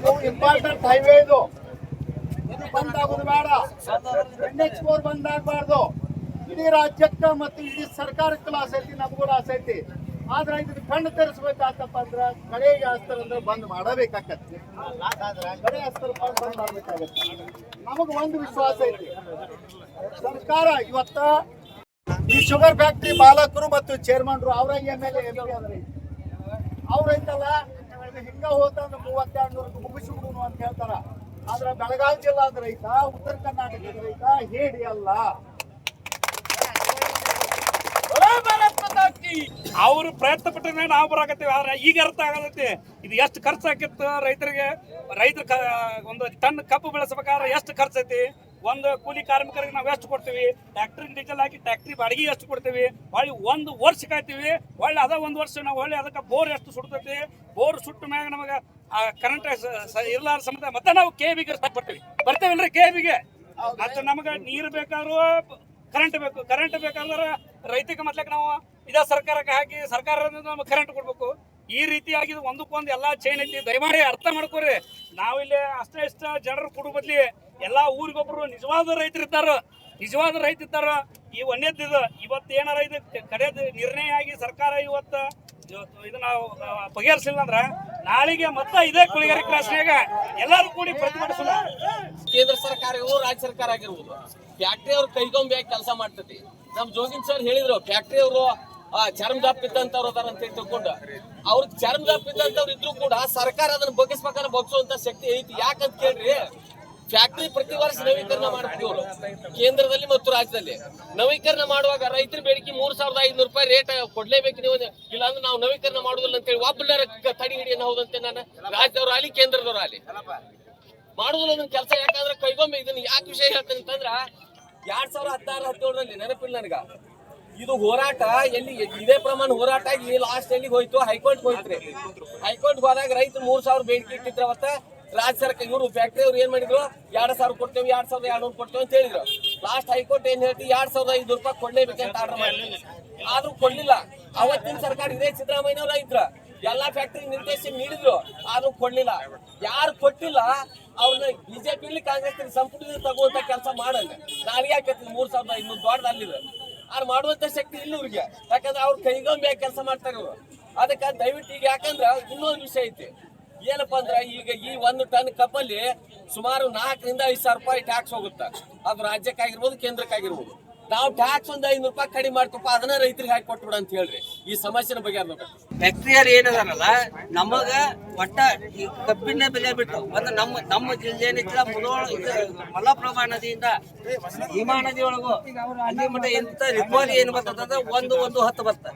ಇದು important highway ಇದು ಬಂದ್ ಆಗೋದು ಬೇಡ. NH4 ಬಂದ್ ಆಗ್ಬಾರ್ದು. ಇಡೀ ರಾಜ್ಯಕ್ಕೆ ಮತ್ತು ಇಡೀ ಸರ್ಕಾರಕ್ಕೆ ಲಾಸ್ ಐತಿ, ನಮಗೂ ಲಾಸ್ ಐತಿ. ಆದ್ರೆ ಇದನ್ನ ಕಣ್ಣು ತೆರೆಸ್ಬೇಕಾತಪ್ಪ ಅಂದ್ರೆ ಕಡೆಗೆ ಅಸ್ತ್ರ ಅಂದ್ರೆ ಬಂದ್ ಮಾಡಬೇಕಾಗತ್ತೆ. ಕಡೆ ಅಸ್ತ್ರ ಬಂದ್ ಮಾಡ್ಬೇಕಾಗತ್ತೆ. ನಮಗ ಒಂದು ವಿಶ್ವಾಸ ಐತಿ, ಸರ್ಕಾರ ಇವತ್ತ ಈ ಶುಗರ್ ಫ್ಯಾಕ್ಟರಿ ಮಾಲಕರು ಮತ್ತು ಚೇರ್ಮನ್ರು ಅವ್ರ MLA MP ಅದ್ರಿ ಅವ್ರೈತಲ್ಲ ಹಿಂಗ ಹೋತಂದ್ರೆ 3200 ಮುಗಿಸ್ಬಿಡುನು ಅಂತ ಹೇಳ್ತಾರ. ಆದ್ರೆ ಬೆಳಗಾವಿ ಜಿಲ್ಲಾದ ರೈತ, ಉತ್ತರ ಕರ್ನಾಟಕದ ರೈತ ಹೇಳಿ ಅಲ್ಲ. ಅವ್ರು ಪ್ರಯತ್ನ ಪಟ್ಟರೆ ನಾವು ಬರಾಕತ್ತೀವಿ. ಆದ್ರೆ ಈಗ ಅರ್ಥ ಆಗತೈತಿ ಇದು ಎಷ್ಟು ಖರ್ಚು ಆಕಿತ್ತು ರೈತರಿಗೆ. ರೈತರ ಒಂದು ಟನ್ ಕಬ್ಬು ಬೆಳೆಸಬೇಕಾದ್ರೆ ಎಷ್ಟು ಖರ್ಚು ಐತಿ, ಒಂದು ಕೂಲಿ ಕಾರ್ಮಿಕರಿಗೆ ನಾವು ಎಷ್ಟು ಕೊಡ್ತೀವಿ, ಟ್ಯಾಕ್ಟ್ರಿಗೆ ಡೀಸೆಲ್ ಹಾಕಿ ಟ್ಯಾಕ್ಟ್ರಿ ಬಾಡಿಗೆ ಎಷ್ಟು ಕೊಡ್ತೀವಿ, ಹೊಳ್ಳಿ ಒಂದು ವರ್ಷ ಕಾಯ್ತೀವಿ, ಹೊಳ್ಳಿ ಅದ ಒಂದು ವರ್ಷ ನಾವು ಹೊಳ್ಳಿ ಅದಕ್ಕೆ ಬೋರ್ ಎಷ್ಟು ಸುಡ್ತೈತಿ, ಬೋರ್ ಸುಟ್ಟ ಮ್ಯಾಗ ನಮಗೆ ಕರೆಂಟ್ ಇರ್ಲಾರ ಸಮೇತ ಮತ್ತೆ ನಾವು KBಗೆ ಬರ್ತೇವಲ್ರಿ KBಗೆ. ಅದು ನಮಗೆ ನೀರು ಬೇಕಾದ್ರೂ ಕರೆಂಟ್ ಬೇಕು, ಕರೆಂಟ್ ಬೇಕಾದ್ರೆ ರೈತಕ್ಕೆ ಮೊದ್ಲಕ್ಕೆ ನಾವು ಇದ ಸರ್ಕಾರಕ್ಕೆ ಹಾಕಿ ಸರ್ಕಾರದಿಂದ ನಮಗೆ ಕರೆಂಟ್ ಕೊಡ್ಬೇಕು. ಈ ರೀತಿಯಾಗಿ ಒಂದಕ್ಕೊಂದು ಎಲ್ಲಾ ಚೈನ್ ಐತಿ. ದಯಮಾಡಿ ಅರ್ಥ ಮಾಡ್ಕೊರಿ. ನಾವಿಲ್ಲಿ ಅಷ್ಟೇ ಇಷ್ಟ ಜನರು ಕೊಡು ಬದ್ಲಿ ಎಲ್ಲಾ ಊರಿಗೊಬ್ರು ನಿಜವಾದ ರೈತರಿದ್ದಾರ, ನಿಜವಾದ ರೈತ ಇದ್ದಾರ. ಈ ಒಂದೇದ್ದು ಇವತ್ತು ಏನಾರ ಇದು ಕಡೆದ ನಿರ್ಣಯ ಆಗಿ ಸರ್ಕಾರ ಇವತ್ತು ಇದನ್ನ ಬಗೆಹರಿಸಿಲ್ಲ ಅಂದ್ರ ನಾಳೆಗೆ ಮತ್ತೆ ಇದೇ ಕುಳಿಗೇರಿ ಕ್ರಾಸ್ನಾಗ ಎಲ್ಲಾರು ಕೂಡಿ ಪ್ರತಿಭಟಿಸೋಣ. ಕೇಂದ್ರ ಸರ್ಕಾರ ಇರ್ಬೋದು, ರಾಜ್ಯ ಸರ್ಕಾರ ಆಗಿರ್ಬೋದು, ಫ್ಯಾಕ್ಟ್ರಿ ಅವ್ರು ಕೈಗೊಂಬೆ ಕೆಲಸ ಮಾಡ್ತೈತಿ. ನಮ್ ಜೋಗಿನ್ ಸರ್ ಹೇಳಿದ್ರು ಫ್ಯಾಕ್ಟ್ರಿ ಅವರು ಚರ್ಮ ಜಾಪ್ ಇದ್ದಂತವ್ರು ಅದಾರ ಅಂತ ತಿಳ್ಕೊಂಡು, ಅವ್ರಿಗೆ ಚರ್ಮ ಜಾಪ್ ಇದ್ದಂತವ್ರು ಇದ್ರು ಕೂಡ ಸರ್ಕಾರ ಅದನ್ನ ಬಗ್ಗಿಸ್ಬೇಕಾದ್ರೆ ಬಗ್ಸುವಂತ ಶಕ್ತಿ ಐತಿ. ಯಾಕಂತ ಕೇಳ್ರಿ, ಫ್ಯಾಕ್ಟ್ರಿ ಪ್ರತಿ ವರ್ಷ ನವೀಕರಣ ಮಾಡ್ತೀವಿ ಅವರು ಕೇಂದ್ರದಲ್ಲಿ ಮತ್ತು ರಾಜ್ಯದಲ್ಲಿ. ನವೀಕರಣ ಮಾಡುವಾಗ ರೈತರ ಬೇಡಿಕೆ 3500 ರೂಪಾಯಿ ರೇಟ್ ಕೊಡ್ಲೇಬೇಕು ನೀವು, ಇಲ್ಲಾಂದ್ರೆ ನಾವು ನವೀಕರಣ ಮಾಡುದಿಲ್ಲ ಅಂತ ಹೇಳಿ ಒಬ್ಬರ ತಡಿ ಹಿಡಿಯನ್ನು ಹೌದಂತೆ ನಾನು ರಾಜ್ಯದವ್ರು ಆಗಲಿ ಕೇಂದ್ರದವ್ರು ಆಗಲಿ ಮಾಡುದಿಲ್ಲ ಅದನ್ನ ಕೆಲಸ. ಯಾಕಂದ್ರೆ ಕೈಗೊಮ್ಮೆ ಇದನ್ನ ಯಾಕೆ ವಿಷಯ ಹೇಳ್ತೇನೆ ಅಂತಂದ್ರ 2016-17ರಲ್ಲಿ ನೆನಪಿಲ್ಲ ನನಗ, ಇದು ಹೋರಾಟ ಎಲ್ಲಿ ಇದೇ ಪ್ರಮಾಣ ಹೋರಾಟ ಈ ಲಾಸ್ಟ್ ಎಲ್ಲಿಗೆ ಹೋಯ್ತು, ಹೈಕೋರ್ಟ್ ಹೋಯ್ತ್ರಿ. ಹೈಕೋರ್ಟ್ ಹೋದಾಗ ರೈತರು 3000 ಬೇಡಿಕೆ ಇಟ್ಟಿದ್ರ. ಅವತ್ತ ರಾಜ್ಯ ಸರ್ಕಾರ ಇವರು ಫ್ಯಾಕ್ಟ್ರಿ ಅವ್ರು ಏನ್ ಮಾಡಿದ್ರು, 2000 ಕೊಡ್ತೇವೆ, 2200 ಕೊಡ್ತೇವೆ ಅಂತ ಹೇಳಿದ್ರು. ಲಾಸ್ಟ್ ಹೈಕೋರ್ಟ್ ಏನ್ ಹೇಳ್ತಿ, 2500 ರೂಪಾಯಿ ಕೊಡ್ಲೇಬೇಕಂತ ಆರ್ಡರ್ ಮಾಡಿದ್ರು. ಆದ್ರೂ ಕೊಡ್ಲಿಲ್ಲ. ಅವತ್ತಿನ ಸರ್ಕಾರ ಇದೇ ಸಿದ್ದರಾಮಯ್ಯ ರೈತರ ಎಲ್ಲಾ ಫ್ಯಾಕ್ಟ್ರಿ ನಿರ್ದೇಶನ ನೀಡಿದ್ರು, ಆದ್ರೂ ಕೊಡ್ಲಿಲ್ಲ. ಯಾರು ಕೊಟ್ಟಿಲ್ಲ ಅವ್ರನ್ನ ಬಿಜೆಪಿ ಕಾಂಗ್ರೆಸ್ ಸಂಪುಟದಿಂದ ತಗುವಂತ ಕೆಲಸ ಮಾಡಲ್ಲ. ನಾಳೆಗೆ ಹಾಕತ್ತಿ 3500 ದೊಡ್ಡದಲ್ಲಿದೆ. ಅವ್ರು ಮಾಡುವಂತ ಶಕ್ತಿ ಇಲ್ಲ ಇವ್ರಿಗೆ, ಯಾಕಂದ್ರೆ ಅವ್ರು ಕೈಗೊಂಬೆ ಕೆಲಸ ಮಾಡ್ತಾರೆ ಇವ್ರು. ಅದಕ್ಕೆ ದಯವಿಟ್ಟು ಈಗ ಯಾಕಂದ್ರ ಇನ್ನೊಂದು ವಿಷಯ ಐತಿ ಏನಪ್ಪಾ ಅಂದ್ರ, ಈಗ ಈ 1 ಟನ್ ಕಬ್ಬಲ್ಲಿ ಸುಮಾರು 4ರಿಂದ 5,000 ರೂಪಾಯಿ ಟ್ಯಾಕ್ಸ್ ಹೋಗುತ್ತೆ. ಅದು ರಾಜ್ಯಕ್ಕಾಗಿರ್ಬೋದು, ಕೇಂದ್ರಕ್ಕಾಗಿರ್ಬೋದು. ನಾವು ಟ್ಯಾಕ್ಸ್ ಒಂದು 500 ರೂಪಾಯಿ ಕಡಿಮೆ ಮಾಡ್ಕೊಪ್ಪ, ಅದನ್ನ ರೈತರಿಗೆ ಹಾಕಿ ಕೊಟ್ಬಿಡ ಅಂತ ಹೇಳ್ರಿ. ಈ ಸಮಸ್ಯೆನ ಬಗೆಹರಿಸ್ಬೇಕು. ಫ್ಯಾಕ್ಟ್ರಿಯರ್ ಏನದಾರಲ್ಲ ನಮಗ ಒಟ್ಟ ಈ ಕಬ್ಬಿನ ಬೆಲೆ ಬಿಟ್ಟು ಒಂದು ನಮ್ಮ ಜಿಲ್ಲೆ ಏನಿಲ್ಲ ಮಲಪ್ರಭಾ ನದಿಯಿಂದ ಭೀಮಾ ನದಿ ಒಳಗು ಅಲ್ಲಿ ಮಟ್ಟ ಎಂತ ರಿಕವರಿ ಏನ್ ಬರ್ತದಂದ್ರೆ 1-10 ಬರ್ತದೆ.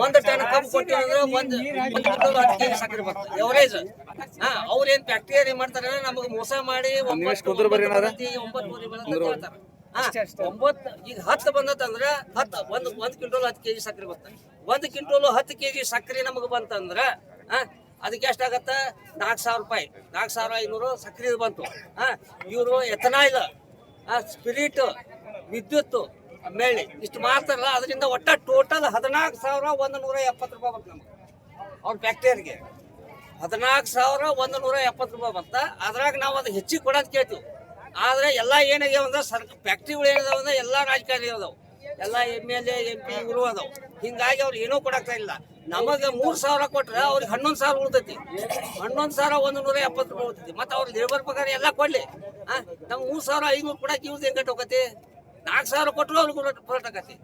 1 ಟನ್ ಕಬ್ಬು ಕೊಟ್ಟಿದ್ರೆ ಒಂದು 10 ಕೆಜಿ ಸಕ್ಕರೆ ಬರ್ತದೆ ಎವರೇಜ್. ಅವ್ರೇನ್ ಫ್ಯಾಕ್ಟ್ರಿಯರ್ ಏನ್ ಮಾಡ್ತಾರೆ, ನಮಗ್ ಮೋಸ ಮಾಡಿ 9 ಹೇಳ್ತಾರೆ. 9 ಈಗ 10 ಬಂದತ್ತಂದ್ರ 1 ಕ್ವಿಂಟಲ್ 10 ಕೆಜಿ ಸಕ್ಕರೆ ಬರ್ತದೆ. 1 ಕ್ವಿಂಟಲ್ 10 ಕೆಜಿ ಸಕ್ಕರೆ ನಮಗ್ ಬಂತಂದ್ರ ಅದಕ್ಕೆ ಎಷ್ಟಾಗತ್ತ, 4000 ರೂಪಾಯಿ, 4500 ಸಕ್ಕರೆ ಬಂತು. ಇವರು ಎಥನಾಯ್ಲ್, ಸ್ಪಿರಿಟ್, ವಿದ್ಯುತ್, ಮೇಳಿ ಇಷ್ಟು ಮಾತ್ರಲ್ಲ, ಅದರಿಂದ ಒಟ್ಟ ಟೋಟಲ್ 14,170 ರೂಪಾಯಿ ಬರ್ತದೆ ನಮ್ಗೆ. ಅವ್ರ ಫ್ಯಾಕ್ಟ್ರಿಯರ್ಗೆ 14,170 ರೂಪಾಯಿ ಬರ್ತ. ಅದ್ರಾಗ ನಾವು ಅದು ಹೆಚ್ಚಿಗೆ ಕೊಡೋದು ಕೇಳ್ತೀವಿ. ಆದ್ರೆ ಎಲ್ಲ ಏನಾಗ್ಯಾವ ಅಂದ್ರೆ ಫ್ಯಾಕ್ಟ್ರಿಗಳು ಏನಿದಾವ ಅಂದ್ರೆ ಎಲ್ಲ ರಾಜಕಾರಣಿ ಅದಾವ, ಎಲ್ಲ MLA MP ಇವರು ಅದಾವ. ಹಿಂಗಾಗಿ ಅವ್ರು ಏನೂ ಕೊಡಕ್ತಾ ಇಲ್ಲ. ನಮಗೆ 3,000 ಕೊಟ್ರೆ ಅವ್ರಿಗೆ 11,000 ಉಳ್ತೈತಿ. 11,170 ರೂಪಾಯಿ ಉಳ್ತೈತಿ. ಮತ್ತೆ ಅವ್ರ ಲೇಬರ್ ಪಗಾರ ಎಲ್ಲ ಕೊಡ್ಲಿ, ನಮ್ಗೆ 3,500 ಕೊಡಕ್ಕೆ ಇವ್ರದ್ದು ಹೆಂಗಟ್ಟು ಹೋಗತಿ. 4,000 ಕೊಟ್ಟರು ಅವ್ರಿಗೆ ಹೊರಟಕತಿ.